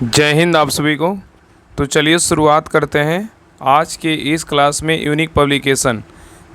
जय हिंद आप सभी को। तो चलिए शुरुआत करते हैं आज के इस क्लास में। Unique publication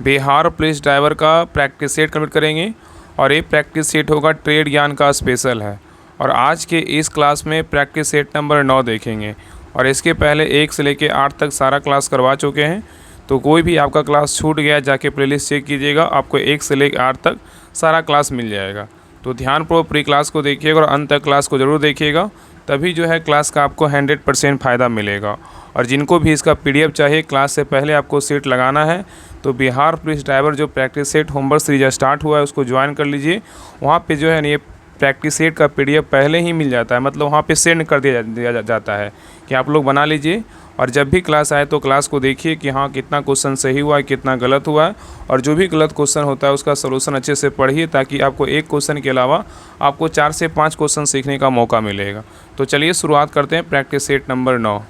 Bihar police driver का प्रैक्टिस सेट कंप्लीट करेंगे और ये प्रैक्टिस सेट होगा ट्रेड ज्ञान का स्पेशल है। और आज के इस क्लास में प्रैक्टिस सेट नंबर 9 देखेंगे और इसके पहले 1 से लेकर 8 तक सारा क्लास करवा चुके हैं। तो कोई भी आपका क्लास छूट गया जाके प्लेलिस्ट चेक कीजिएगा, आपको 1 से लेकर 8 तक सारा क्लास मिल जाएगा। तो ध्यानपूर्वक प्री क्लास को देखिएगा और अंत तक क्लास को ज़रूर देखिएगा, तभी जो है क्लास का आपको 100% फ़ायदा मिलेगा। और जिनको भी इसका PDF चाहिए, क्लास से पहले आपको सेट लगाना है तो बिहार पुलिस ड्राइवर जो practice set homework series start हुआ है उसको ज्वाइन कर लीजिए। वहाँ पे जो है ना ये प्रैक्टिस सेट का PDF पहले ही मिल जाता है, मतलब वहाँ पे सेंड कर दिया जाता है कि आप लोग बना लीजिए। और जब भी क्लास आए तो क्लास को देखिए कि हाँ कितना क्वेश्चन सही हुआ है, कितना गलत हुआ है, और जो भी गलत क्वेश्चन होता है उसका सलूशन अच्छे से पढ़िए, ताकि आपको एक क्वेश्चन के अलावा आपको 4 से 5 क्वेश्चन सीखने का मौका मिलेगा। तो चलिए शुरुआत करते हैं प्रैक्टिस सेट नंबर 9।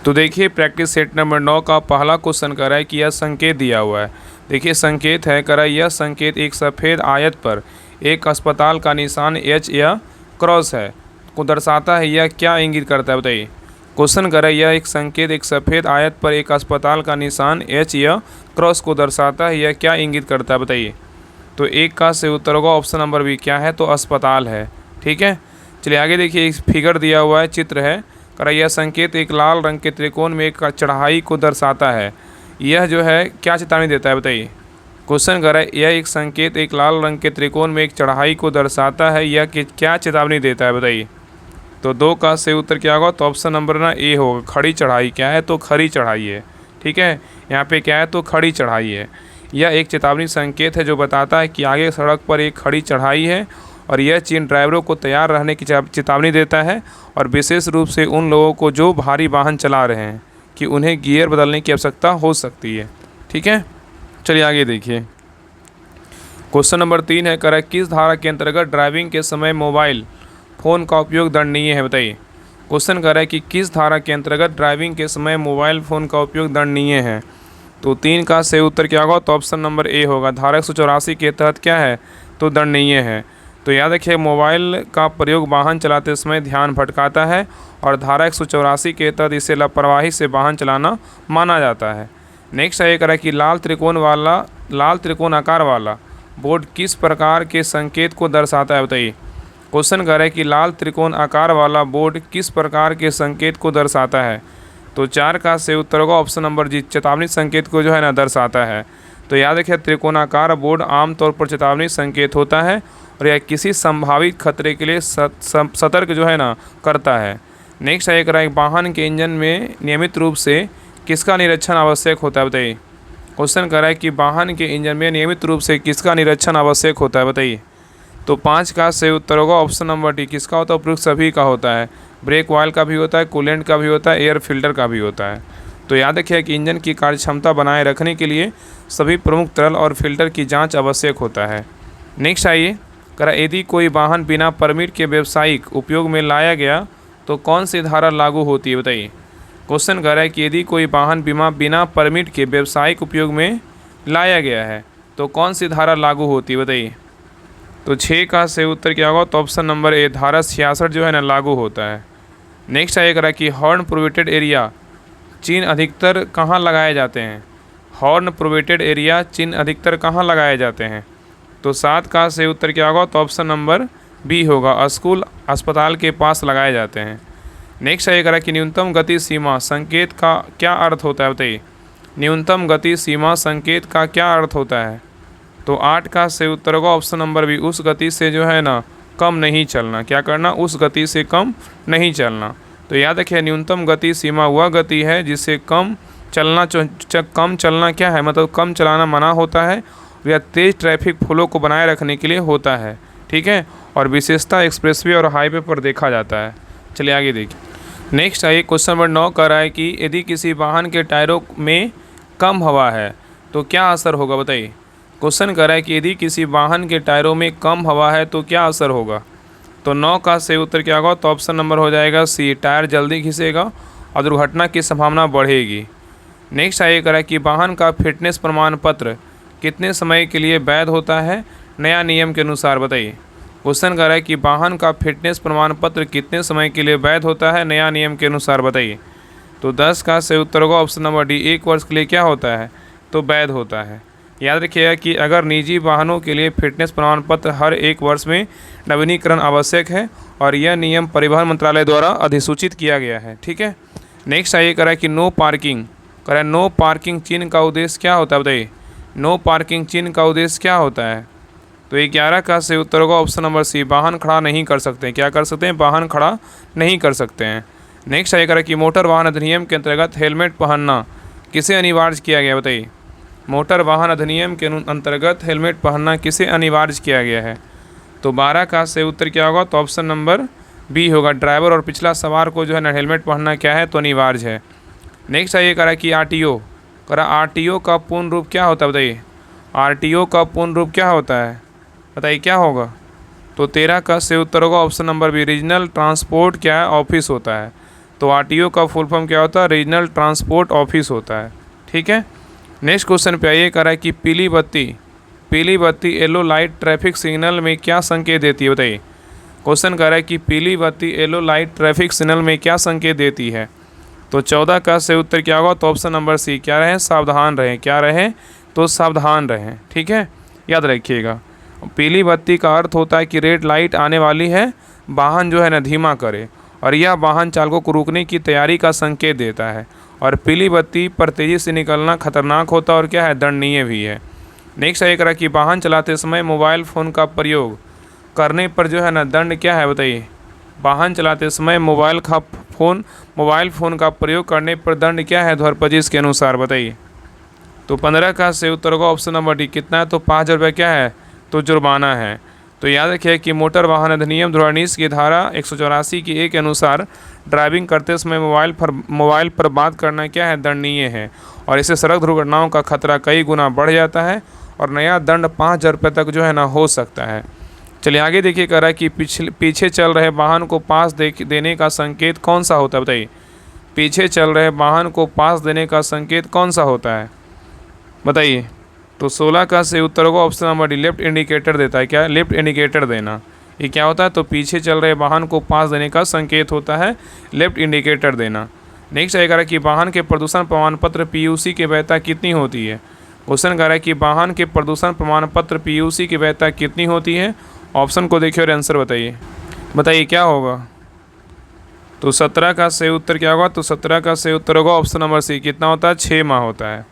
तो देखिए प्रैक्टिस सेट नंबर 9 का पहला क्वेश्चन कह रहा है कि यह संकेत दिया हुआ है। देखिए संकेत है, कह रहा है यह संकेत एक सफ़ेद आयत पर एक अस्पताल का निशान H या क्रॉस है को दर्शाता है। यह क्या इंगित करता है बताइए। क्वेश्चन कर रहा है यह एक संकेत एक सफ़ेद आयत पर एक अस्पताल का निशान H या क्रॉस को दर्शाता है, यह क्या इंगित करता है बताइए। तो एक का से उत्तर होगा ऑप्शन नंबर बी, क्या है तो अस्पताल है। ठीक है, चलिए आगे देखिए। एक फिगर दिया हुआ है, चित्र है, कर यह संकेत एक लाल रंग के त्रिकोण में एक चढ़ाई को दर्शाता है, यह जो है क्या चेतावनी देता है बताइए। क्वेश्चन कर रहा है यह एक संकेत एक लाल रंग के त्रिकोण में एक चढ़ाई को दर्शाता है, यह क्या चेतावनी देता है बताइए। तो 2 का से उत्तर क्या होगा तो ऑप्शन नंबर ना ए होगा, खड़ी चढ़ाई। क्या है तो खड़ी चढ़ाई है। ठीक है, यहाँ पे क्या है तो खड़ी चढ़ाई है। यह एक चेतावनी संकेत है जो बताता है कि आगे सड़क पर एक खड़ी चढ़ाई है, और यह चिन्ह ड्राइवरों को तैयार रहने की चेतावनी देता है, और विशेष रूप से उन लोगों को जो भारी वाहन चला रहे हैं कि उन्हें गियर बदलने की आवश्यकता हो सकती है। ठीक है, चलिए आगे देखिए। क्वेश्चन नंबर 3 है, कह किस धारा के अंतर्गत ड्राइविंग के समय मोबाइल फ़ोन का उपयोग दंडनीय है बताइए। क्वेश्चन कर रहा है कि किस धारा के अंतर्गत ड्राइविंग के समय मोबाइल फ़ोन का उपयोग दंडनीय है। तो 3 का से उत्तर क्या होगा तो ऑप्शन नंबर ए होगा, धारा 184 के तहत क्या है तो दंडनीय है। तो याद रखिए मोबाइल का प्रयोग वाहन चलाते समय ध्यान भटकाता है, और धारा 184 के तहत इसे लापरवाही से वाहन चलाना माना जाता है। नेक्स्ट है, कह कि लाल त्रिकोण आकार वाला बोर्ड किस प्रकार के संकेत को दर्शाता है बताइए। क्वेश्चन कर रहा है कि लाल त्रिकोण आकार वाला बोर्ड किस प्रकार के संकेत को दर्शाता है। तो 4 का से उत्तर होगा ऑप्शन नंबर जी, चेतावनी संकेत को जो है ना दर्शाता है। तो याद रखिए त्रिकोणाकार बोर्ड आमतौर पर चेतावनी संकेत होता है, और यह किसी संभावित खतरे के लिए सतर्क जो है ना करता है। नेक्स्ट है, एक वाहन के इंजन में नियमित रूप से किसका निरीक्षण आवश्यक होता है बताइए। क्वेश्चन कर रहा है कि वाहन के इंजन में नियमित रूप से किसका निरीक्षण आवश्यक होता है बताइए। तो 5 का से उत्तर होगा ऑप्शन नंबर डी, किसका होता है उपयुक्त सभी का होता है। ब्रेक ऑयल का भी होता है, कूलेंट का भी होता है, एयर फिल्टर का भी होता है। तो याद रखिए कि इंजन की कार्यक्षमता बनाए रखने के लिए सभी प्रमुख तरल और फिल्टर की जांच आवश्यक होता है। नेक्स्ट आइए, करा यदि कोई वाहन बिना परमिट के व्यावसायिक उपयोग में लाया गया तो कौन सी धारा लागू होती है बताइए। क्वेश्चन कर रहा है कि यदि कोई वाहन बिना परमिट के व्यावसायिक उपयोग में लाया गया है तो कौन सी धारा लागू होती है बताइए। तो 6 का से उत्तर क्या होगा तो ऑप्शन नंबर ए, धारा 66 जो है ना लागू होता है। नेक्स्ट आएगा कि हॉर्न प्रोहिबिटेड एरिया चिन्ह अधिकतर कहाँ लगाए जाते हैं। हॉर्न प्रोहिबिटेड एरिया चिन्ह अधिकतर कहाँ लगाए जाते हैं। तो 7 का से उत्तर क्या होगा तो ऑप्शन नंबर बी होगा, स्कूल अस्पताल के पास लगाए जाते हैं। नेक्स्ट आएगा कि न्यूनतम गति सीमा संकेत का क्या अर्थ होता है बताइए। न्यूनतम गति सीमा संकेत का क्या अर्थ होता है। तो 8 का से उत्तर होगा ऑप्शन नंबर बी, उस गति से जो है ना कम नहीं चलना। क्या करना, उस गति से कम नहीं चलना। तो याद रखिए न्यूनतम गति सीमा वह गति है जिससे कम चलना क्या है, मतलब कम चलाना मना होता है, या तेज़ ट्रैफिक फ्लो को बनाए रखने के लिए होता है। ठीक है, और विशेषता एक्सप्रेसवे और हाईवे पर देखा जाता है। चलिए आगे देखिए। नेक्स्ट आइए, क्वेश्चन नंबर 9 कह रहा है कि यदि किसी वाहन के टायरों में कम हवा है तो क्या असर होगा बताइए। क्वेश्चन कर रहा है कि यदि किसी वाहन के टायरों में कम हवा है तो क्या असर होगा। तो 9 का से उत्तर क्या होगा तो ऑप्शन नंबर हो जाएगा सी, टायर जल्दी घिसेगा और दुर्घटना की संभावना बढ़ेगी। नेक्स्ट आइए कह रहा है कि वाहन का फिटनेस प्रमाण पत्र कितने समय के लिए वैध होता है नया नियम के अनुसार बताइए। क्वेश्चन कर रहा है कि वाहन का फिटनेस प्रमाण पत्र कितने समय के लिए वैध होता है नया नियम के अनुसार, बताइए। तो 10 का सही उत्तर होगा ऑप्शन नंबर डी, 1 वर्ष के लिए क्या होता है, तो वैध होता है। याद रखिएगा कि अगर निजी वाहनों के लिए फिटनेस प्रमाण पत्र हर 1 वर्ष में नवीनीकरण आवश्यक है और यह नियम परिवहन मंत्रालय द्वारा अधिसूचित किया गया है, ठीक है। नेक्स्ट आइए करा कि नो पार्किंग, करा नो पार्किंग चिन्ह का उद्देश्य क्या होता है, बताइए। नो पार्किंग चिन्ह का उद्देश्य क्या होता है, तो 11 का सही उत्तर होगा ऑप्शन नंबर सी, वाहन खड़ा नहीं कर सकते। क्या कर सकते हैं, वाहन खड़ा नहीं कर सकते हैं। नेक्स्ट आइए करा कि मोटर वाहन अधिनियम के अंतर्गत हेलमेट पहनना किसे अनिवार्य किया गया, बताइए। मोटर वाहन अधिनियम के अंतर्गत हेलमेट पहनना किसे अनिवार्य किया गया है, तो 12 का सही उत्तर क्या होगा, तो ऑप्शन नंबर बी होगा, ड्राइवर और पिछला सवार को जो है ना हेलमेट पहनना क्या है, तो अनिवार्य है। नेक्स्ट आइए करा कि आरटीओ, करा आरटीओ का पूर्ण रूप क्या होता है, बताइए। आरटीओ का पूर्ण रूप क्या होता है, बताइए क्या होगा, तो 13 का सही उत्तर होगा option number B, regional transport क्या है, ऑफिस होता है। तो आरटीओ का फुल फॉर्म क्या होता है, रीजनल ट्रांसपोर्ट ऑफिस होता है, ठीक है। नेक्स्ट क्वेश्चन पे आइए करा कि पीली बत्ती येलो लाइट ट्रैफिक सिग्नल में क्या संकेत देती है, बताइए। क्वेश्चन कर रहा है कि पीली बत्ती येलो लाइट ट्रैफिक सिग्नल में क्या संकेत देती है, तो 14 का सही उत्तर क्या होगा, तो ऑप्शन नंबर सी, क्या रहें, सावधान रहें। क्या रहें, तो सावधान रहें, ठीक है, याद रखिएगा। पीली बत्ती का अर्थ होता है कि रेड लाइट आने वाली है, वाहन जो है ना धीमा करे, और यह वाहन चालकों को रुकने की तैयारी का संकेत देता है। और पीली बत्ती पर तेज़ी से निकलना खतरनाक होता है और क्या है, दंडनीय भी है। नेक्स्ट आइए करा कि वाहन चलाते समय मोबाइल फ़ोन का प्रयोग करने पर जो है ना दंड क्या है, बताइए। वाहन चलाते समय मोबाइल फ़ोन का प्रयोग करने पर दंड क्या है, 2025 के अनुसार, बताइए। तो 15 का सही उत्तर होगा ऑप्शन नंबर डी, कितना है, तो 5000 रुपये क्या है, तो जुर्माना है। तो याद रखिए कि मोटर वाहन अधिनियम 2019 की धारा 184 की 1 के अनुसार ड्राइविंग करते समय मोबाइल पर बात करना क्या है, दंडनीय है, और इससे सड़क दुर्घटनाओं का खतरा कई गुना बढ़ जाता है और नया दंड 5000 रुपये तक जो है ना हो सकता है। चलिए आगे देखिए कह रहा है कि पीछे चल रहे वाहन को पास देने का संकेत कौन सा होता है, बताइए। पीछे चल रहे वाहन को पास देने का संकेत कौन सा होता है, बताइए। तो 16 का सही उत्तर होगा option number D, left indicator देता है। क्या, लेफ्ट इंडिकेटर देना, ये क्या होता है, तो पीछे चल रहे वाहन को पास देने का संकेत होता है लेफ्ट इंडिकेटर देना। नेक्स्ट आएगा कि वाहन के प्रदूषण प्रमाण पत्र PUC की वैधता कितनी होती है। क्वेश्चन कह रहा है कि वाहन के प्रदूषण प्रमाण पत्र PUC की वैधता कितनी होती है। ऑप्शन को देखिए और आंसर बताइए क्या होगा। तो 17 का सही उत्तर क्या होगा, तो 17 का सही उत्तर होगा ऑप्शन नंबर सी, कितना होता है, 6 माह होता है,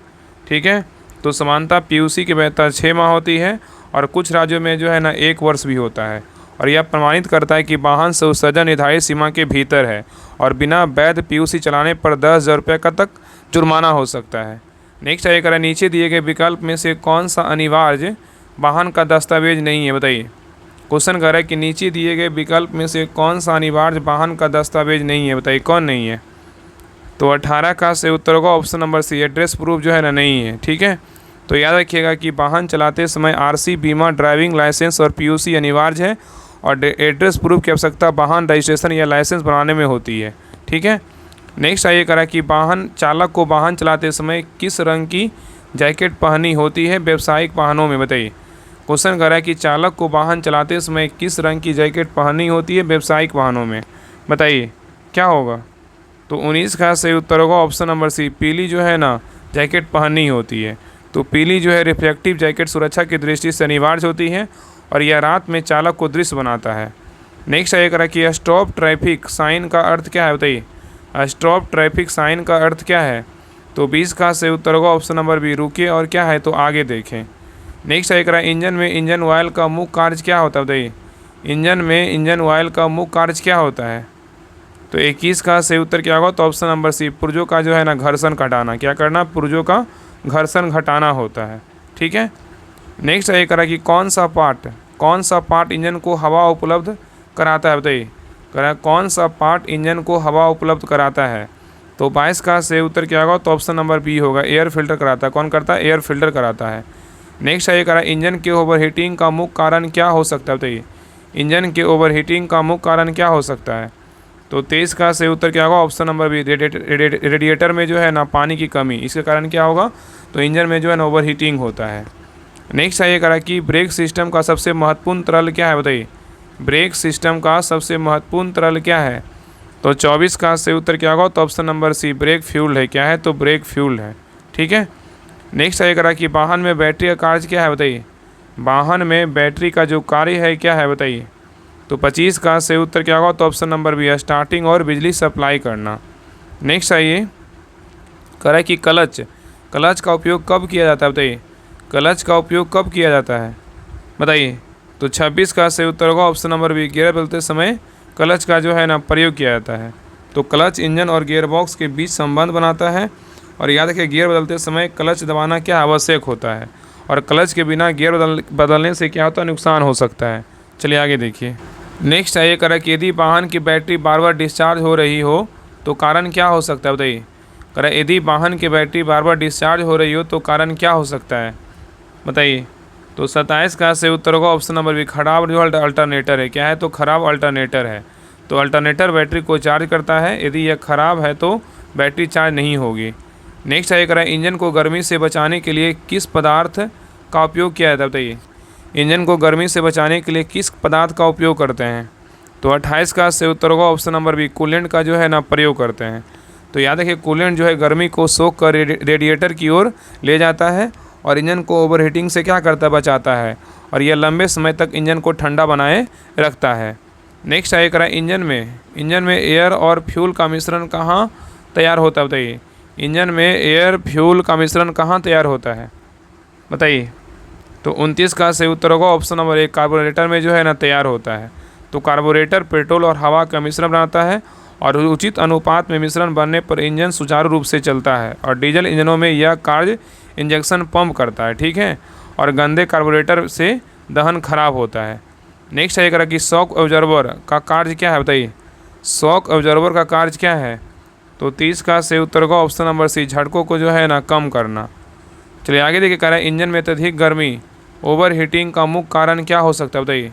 ठीक है। तो समानता PUC की वैधता 6 माह होती है और कुछ राज्यों में जो है ना 1 वर्ष भी होता है, और यह प्रमाणित करता है कि वाहन से उत्सर्जन निर्धारित सीमा के भीतर है और बिना वैध PUC चलाने पर 10,000 रुपये का तक जुर्माना हो सकता है। नेक्स्ट आइए करें, नीचे दिए गए विकल्प में से कौन सा अनिवार्य वाहन का दस्तावेज नहीं है, बताइए। क्वेश्चन कर रहा है कि नीचे दिए गए विकल्प में से कौन सा अनिवार्य वाहन का दस्तावेज नहीं है, बताइए कौन नहीं है। तो 18 का सही उत्तर होगा option number C, address proof जो है ना नहीं है, ठीक है। तो याद रखिएगा कि वाहन चलाते समय RC, बीमा, ड्राइविंग लाइसेंस और PUC अनिवार्य है और एड्रेस प्रूफ की आवश्यकता वाहन रजिस्ट्रेशन या लाइसेंस बनाने में होती है, ठीक है। नेक्स्ट आइए करा कि वाहन चालक को वाहन चलाते समय किस रंग की जैकेट पहनी होती है व्यावसायिक वाहनों में, बताइए। क्वेश्चन कर रहा है कि चालक को वाहन चलाते समय किस रंग की जैकेट पहननी होती है व्यावसायिक वाहनों में, बताइए क्या होगा। तो 19 का सही उत्तर होगा ऑप्शन नंबर सी, पीली जो है ना जैकेट पहननी होती है। तो पीली जो है रिफ्लेक्टिव जैकेट सुरक्षा की दृष्टि से अनिवार्य होती है और यह रात में चालक को दृश्य बनाता है। नेक्स्ट आइए करा कि स्टॉप ट्रैफिक साइन का अर्थ क्या है, बताइए। स्टॉप ट्रैफिक साइन का अर्थ क्या है। तो 20 का सही उत्तर होगा ऑप्शन नंबर बी, रुके और क्या है, तो आगे देखें। नेक्स्ट आइए करा, इंजन में इंजन ऑयल का मुख्य कार्य क्या होता है, बताइए। इंजन में इंजन ऑयल का मुख्य कार्य क्या होता है। तो 21 का सही उत्तर क्या होगा, तो ऑप्शन नंबर सी, पुर्जों का जो है ना घर्षण घटाना। क्या करना, पुर्जों का घर्षण घटाना होता है, ठीक है। नेक्स्ट आइए करा कि कौन सा पार्ट इंजन को हवा उपलब्ध कराता है, बताइए। करा कौन सा पार्ट इंजन को हवा उपलब्ध कराता है। तो 22 का सही उत्तर क्या होगा, तो ऑप्शन नंबर बी होगा, एयर फिल्टर कराता है। कौन करता है, एयर फिल्टर कराता है। नेक्स्ट आइए करा, इंजन के ओवरहीटिंग का मुख्य कारण क्या हो सकता है, बताइए। इंजन के ओवरहीटिंग का मुख्य कारण क्या हो सकता है। तो 23 का सही उत्तर क्या होगा, ऑप्शन नंबर बी, रेडिएटर में जो है ना पानी की कमी, इसके कारण क्या होगा, तो इंजन में जो है ना ओवरहीटिंग होता है। नेक्स्ट आइए करा कि ब्रेक सिस्टम का सबसे महत्वपूर्ण तरल क्या है, बताइए। ब्रेक सिस्टम का सबसे महत्वपूर्ण तरल क्या है? तो 24 का सही उत्तर क्या होगा? तो option number C, brake fuel है। क्या है? तो ब्रेक फ्यूल है। ठीक है। नेक्स्ट आएगा कि वाहन में बैटरी का कार्य क्या है, बताइए। वाहन में बैटरी का जो कार्य है क्या है, बताइए। तो 25 का सही उत्तर क्या होगा? तो ऑप्शन नंबर बी है, स्टार्टिंग और बिजली सप्लाई करना। नेक्स्ट आइए, कह रहा है कि क्लच का उपयोग कब किया जाता है, बताइए। क्लच का उपयोग कब किया जाता है, बताइए। तो 26 का सही उत्तर होगा ऑप्शन नंबर बी, गियर बदलते समय क्लच का जो है ना प्रयोग किया जाता है। तो क्लच इंजन और गियर बॉक्स के बीच संबंध बनाता है। और याद रखिए, गियर बदलते समय क्लच दबाना क्या आवश्यक होता है, और क्लच के बिना गियर बदलने से क्या होता है, नुकसान हो सकता है। चलिए आगे देखिए। नेक्स्ट है ये कह रहा है कि यदि वाहन की बैटरी बार बार डिस्चार्ज हो रही हो तो कारण क्या हो सकता है, बताइए। कह रहा है यदि वाहन की बैटरी बार बार डिस्चार्ज हो रही हो तो कारण क्या हो सकता है, बताइए। तो 27 का सही उत्तर होगा ऑप्शन नंबर बी, खराब जो अल्टरनेटर है। क्या है? तो खराब अल्टरनेटर है। तो अल्टरनेटर बैटरी को चार्ज करता है, यदि यह खराब है तो बैटरी चार्ज नहीं होगी। नेक्स्ट है कह इंजन को गर्मी से बचाने के लिए किस पदार्थ का उपयोग किया जाता है, बताइए। इंजन को गर्मी से बचाने के लिए किस पदार्थ का उपयोग करते हैं? तो 28 का सही उत्तर होगा ऑप्शन नंबर बी, कूलेंट का जो है ना प्रयोग करते हैं। तो याद रखिए, कूलेंट जो है गर्मी को सोख कर रेडिएटर की ओर ले जाता है और इंजन को ओवरहीटिंग से क्या करता है, बचाता है। और यह लंबे समय तक इंजन को ठंडा बनाए रखता है। नेक्स्ट आइए करा, इंजन में एयर और फ्यूल का मिश्रण कहाँ तैयार होता है, बताइए। इंजन में एयर फ्यूल का मिश्रण कहाँ तैयार होता है, बताइए। तो 29 का सही उत्तर होगा ऑप्शन नंबर एक, कार्बोरेटर में जो है ना तैयार होता है। तो कार्बोरेटर पेट्रोल और हवा का मिश्रण बनाता है और उचित अनुपात में मिश्रण बनने पर इंजन सुचारू रूप से चलता है। और डीजल इंजनों में यह कार्य इंजेक्शन पंप करता है, ठीक है। और गंदे कार्बोरेटर से दहन खराब होता है। नेक्स्ट है कि शॉक ऑब्जर्वर का कार्य क्या है, बताइए। शॉक ऑब्जर्वर का कार्य क्या है? तो 30 का सही उत्तर होगा ऑप्शन नंबर सी, झटकों को जो है ना कम करना। चलिए आगे देखिए, कह रहा है इंजन में अत्यधिक गर्मी ओवर हीटिंग का मुख्य कारण क्या हो सकता है, बताइए।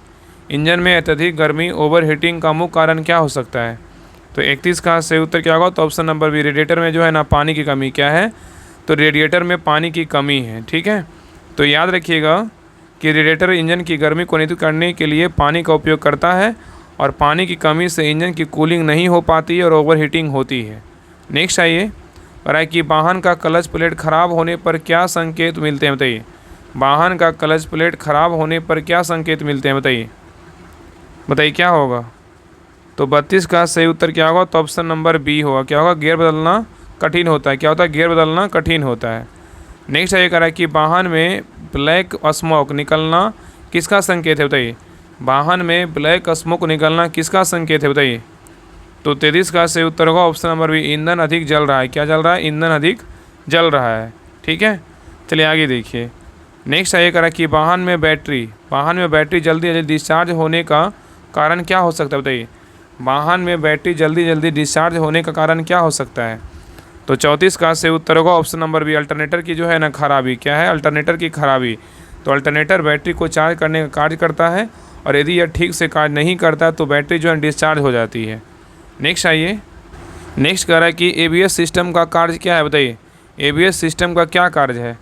इंजन में अत्यधिक गर्मी ओवर हीटिंग का मुख्य कारण क्या हो सकता है? तो 31 का सही उत्तर क्या होगा? तो ऑप्शन नंबर बी, रेडिएटर में जो है ना पानी की कमी। क्या है? तो रेडिएटर में पानी की कमी है, ठीक है। तो याद रखिएगा कि रेडिएटर इंजन की गर्मी को नियंत्रित करने के लिए पानी का उपयोग करता है और पानी की कमी से इंजन की कूलिंग नहीं हो पाती है और ओवर हीटिंग होती है। नेक्स्ट आइए, कह कि वाहन का क्लच प्लेट खराब होने पर क्या संकेत मिलते हैं, बताइए। वाहन का क्लच प्लेट खराब होने पर क्या संकेत मिलते हैं, बताइए क्या होगा? तो 32 का सही उत्तर क्या होगा? तो ऑप्शन नंबर बी होगा। क्या होगा? गियर बदलना कठिन होता है। क्या होता है? गियर बदलना कठिन होता है। नेक्स्ट है ये कह रहा है कि वाहन में ब्लैक स्मोक निकलना किसका संकेत है, बताइए। वाहन में ब्लैक स्मोक निकलना किसका संकेत है, बताइए। तो 33 का सही उत्तर होगा ऑप्शन नंबर बी, ईंधन अधिक जल रहा है। क्या जल रहा है? ईंधन अधिक जल रहा है, ठीक है। चलिए आगे देखिए। नेक्स्ट है ये कह रहा है कि वाहन में बैटरी जल्दी जल्दी डिस्चार्ज होने का कारण क्या हो सकता है, बताइए। वाहन में बैटरी जल्दी जल्दी डिस्चार्ज होने का कारण क्या हो सकता है? तो 34 का सही उत्तर होगा ऑप्शन नंबर बी, अल्टरनेटर की जो है ना खराबी। क्या है? अल्टरनेटर की खराबी। तो अल्टरनेटर बैटरी को चार्ज करने का कार्य करता है और यदि यह ठीक से कार्य नहीं करता तो बैटरी जो है डिस्चार्ज हो जाती है। नेक्स्ट आइए, नेक्स्ट कह रहा है कि एबीएस सिस्टम का कार्य क्या है, बताइए। एबीएस सिस्टम का क्या कार्य है?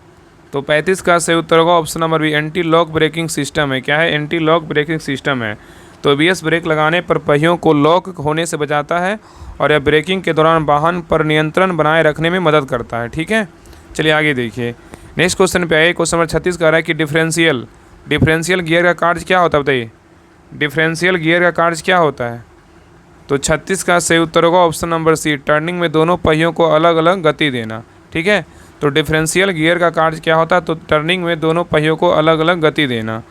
तो 35 का सही उत्तर होगा option number B, anti lock braking system है। क्या है? एंटी लॉक ब्रेकिंग सिस्टम है। तो एबीएस ब्रेक लगाने पर पहियों को लॉक होने से बचाता है और यह ब्रेकिंग के दौरान वाहन पर नियंत्रण बनाए रखने में मदद करता है, ठीक है। चलिए आगे देखिए। नेक्स्ट क्वेश्चन पे आइए। क्वेश्चन नंबर 36 कह रहा है कि डिफरेंशियल गियर का कार्य क्या होता है, बताइए। डिफरेंशियल गियर का कार्य क्या होता है? तो 36 का सही उत्तर होगा ऑप्शन नंबर सी, टर्निंग में दोनों पहियों को अलग अलग गति देना, ठीक है। तो डिफरेंशियल गियर का कार्य क्या होता है? तो टर्निंग में दोनों पहियों को अलग अलग गति देना।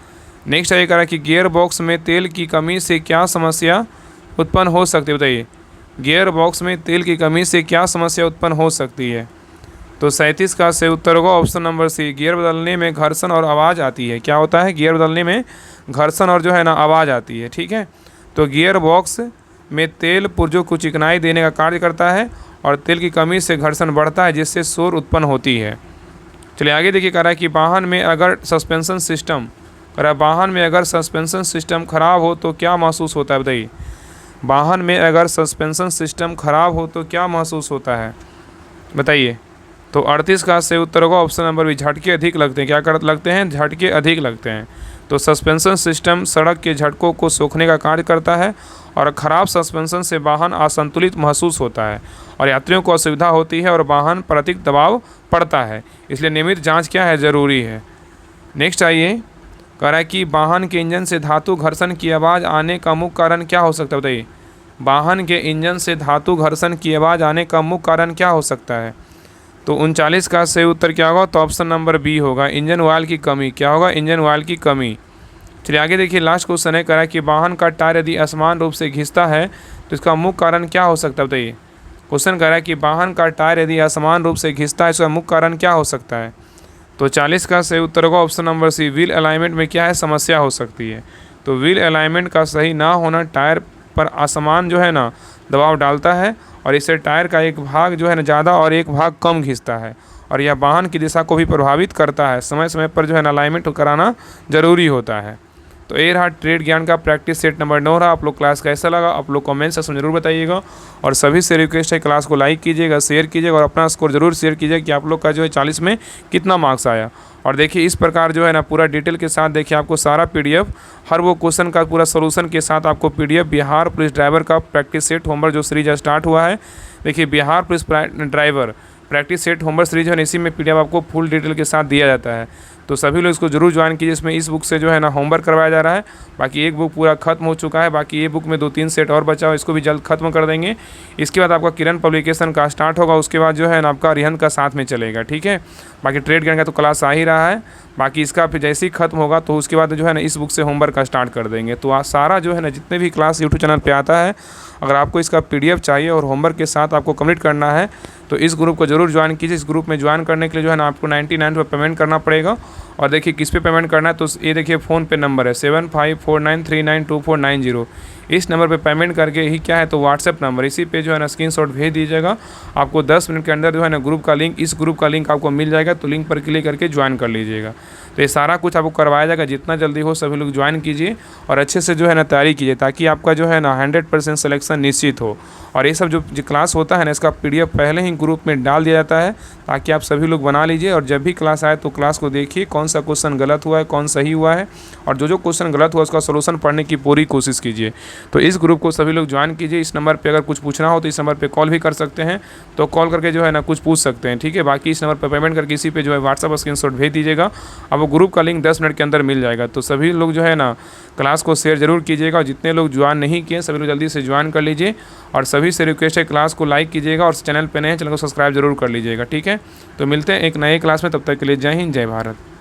नेक्स्ट ये कह रहा है कि गियर बॉक्स में तेल की कमी से क्या समस्या उत्पन्न हो सकती है, बताइए। गियर बॉक्स में तेल की कमी से क्या समस्या उत्पन्न हो सकती है? तो 37 का सही उत्तर होगा ऑप्शन नंबर सी, गियर बदलने में घर्षण और आवाज़ आती है। क्या होता है? गियर बदलने में घर्षण और जो है ना आवाज़ आती है, ठीक है। तो गियर बॉक्स में तेल पुर्जों को चिकनाई देने का कार्य करता है और तेल की कमी से घर्षण बढ़ता है जिससे शोर उत्पन्न होती है। चलिए आगे देखिए, कह रहा है कि वाहन में अगर सस्पेंशन सिस्टम खराब हो तो क्या महसूस होता है, बताइए। वाहन में अगर सस्पेंशन सिस्टम खराब हो तो क्या महसूस होता है, बताइए। तो 38 का सही उत्तर होगा ऑप्शन नंबर बी, झटके अधिक लगते हैं। क्या कर लगते हैं? झटके अधिक लगते हैं। तो सस्पेंशन सिस्टम सड़क के झटकों को सोखने का कार्य करता है और खराब सस्पेंशन से वाहन असंतुलित महसूस होता है और यात्रियों को असुविधा होती है और वाहन पर अधिक दबाव पड़ता है। इसलिए नियमित जांच क्या है? ज़रूरी है। नेक्स्ट आइए, कह रहा है कि वाहन के इंजन से धातु घर्षण की आवाज़ आने का मुख्य कारण क्या हो सकता है? बताइए, वाहन के इंजन से धातु घर्षण की आवाज़ आने का मुख्य कारण क्या हो सकता है? तो 39 का सही उत्तर क्या होगा? तो ऑप्शन नंबर बी होगा, इंजन ऑयल की कमी। क्या होगा? इंजन ऑयल की कमी। चलिए आगे देखिए, लास्ट क्वेश्चन है, कह रहा है कि वाहन का टायर यदि असमान रूप से घिसता है तो इसका मुख्य कारण क्या हो सकता है? बताइए, क्वेश्चन कह रहा है कि वाहन का टायर यदि असमान रूप से घिसता है इसका मुख्य कारण क्या हो सकता है? तो 40 का सही उत्तर होगा option number C, wheel alignment में क्या है? समस्या हो सकती है। तो व्हील अलाइनमेंट का सही ना होना टायर पर असमान जो है ना दबाव डालता है और इससे टायर का एक भाग जो है ना ज़्यादा और एक भाग कम घिसता है और यह वाहन की दिशा को भी प्रभावित करता है। समय समय पर जो है ना अलाइनमेंट कराना ज़रूरी होता है। तो ये रहा ट्रेड ज्ञान का प्रैक्टिस सेट नंबर 9 रहा। आप लोग क्लास कैसा लगा आप लोग कमेंट सेक्शन में जरूर बताइएगा और सभी से रिक्वेस्ट है क्लास को लाइक कीजिएगा, शेयर कीजिएगा और अपना स्कोर जरूर शेयर कीजिएगा कि आप लोग का जो है 40 में कितना मार्क्स आया। और देखिए इस प्रकार जो है ना पूरा डिटेल के साथ देखिए आपको सारा पीडीएफ हर वो क्वेश्चन का पूरा सोल्यूशन के साथ आपको पीडीएफ बिहार पुलिस ड्राइवर का प्रैक्टिस सेट होमवर्क जो सीरीज स्टार्ट हुआ है। देखिए Bihar police driver practice set homework series है, इसी में पीडीएफ आपको फुल डिटेल के साथ दिया जाता है। तो सभी लोग इसको जरूर ज्वाइन कीजिए। इसमें इस बुक से जो है ना होमवर्क करवाया जा रहा है। बाकी एक बुक पूरा खत्म हो चुका है, बाकी ये बुक में 2-3 सेट और बचा हो, इसको भी जल्द खत्म कर देंगे। इसके बाद आपका किरण पब्लिकेशन का स्टार्ट होगा, उसके बाद जो है ना आपका रिहन का साथ में चलेगा। ठीक है, बाकी ट्रेड ज्ञान का तो क्लास आ ही रहा है, बाकी इसका फिर जैसे ही खत्म होगा तो उसके बाद जो है ना इस बुक से होमवर्क का स्टार्ट कर देंगे। तो आज सारा जो है ना जितने भी क्लास यूट्यूब चैनल पे आता है, अगर आपको इसका पीडीएफ चाहिए और होमवर्क के साथ आपको कंप्लीट करना है तो इस ग्रुप को जरूर ज्वाइन कीजिए। इस ग्रुप में ज्वाइन करने के लिए जो है ना आपको 99 रुपये पेमेंट करना पड़ेगा। और देखिए किस पे पेमेंट करना है, तो ये देखिए फ़ोन पे नंबर है 7549392490। इस नंबर पे पेमेंट करके ही क्या है तो व्हाट्सएप नंबर, इसी पे जो है ना स्क्रीनशॉट भेज दीजिएगा। आपको 10 मिनट के अंदर जो है ना ग्रुप का लिंक, इस ग्रुप का लिंक आपको मिल जाएगा, तो लिंक पर क्लिक करके ज्वाइन कर लीजिएगा। तो ये सारा कुछ आपको करवाया जाएगा, जितना जल्दी हो सभी लोग ज्वाइन कीजिए और अच्छे से जो है ना तैयारी कीजिए ताकि आपका जो है ना 100% सिलेक्शन निश्चित हो। और ये सब जो क्लास होता है ना इसका पीडीएफ पहले ही ग्रुप में डाल दिया जाता है ताकि आप सभी लोग बना लीजिए और जब भी क्लास आए तो क्लास को देखिए कौन सा क्वेश्चन गलत हुआ है, कौन सही हुआ है, और जो क्वेश्चन गलत हुआ उसका सोल्यूशन पढ़ने की पूरी कोशिश कीजिए। तो इस ग्रुप को सभी लोग ज्वाइन कीजिए। इस नंबर पे अगर कुछ पूछना हो तो इस नंबर पे कॉल भी कर सकते हैं, तो कॉल करके जो है ना कुछ पूछ सकते हैं। ठीक है, बाकी इस नंबर पर पेमेंट करके इसी पे जो है व्हाट्सएप स्क्रीनशॉट भेज दीजिएगा। अब वो ग्रुप का लिंक 10 मिनट के अंदर मिल जाएगा। तो सभी लोग जो है ना क्लास को शेयर जरूर कीजिएगा और जितने लोग ज्वाइन नहीं किए सभी लोग जल्दी से ज्वाइन कर लीजिए और सभी से रिक्वेस्ट है क्लास को लाइक कीजिएगा और चैनल पे नए हैं चैनल को सब्सक्राइब जरूर कर लीजिएगा। ठीक है, तो मिलते हैं एक नए क्लास में, तब तक के लिए जय हिंद जय भारत।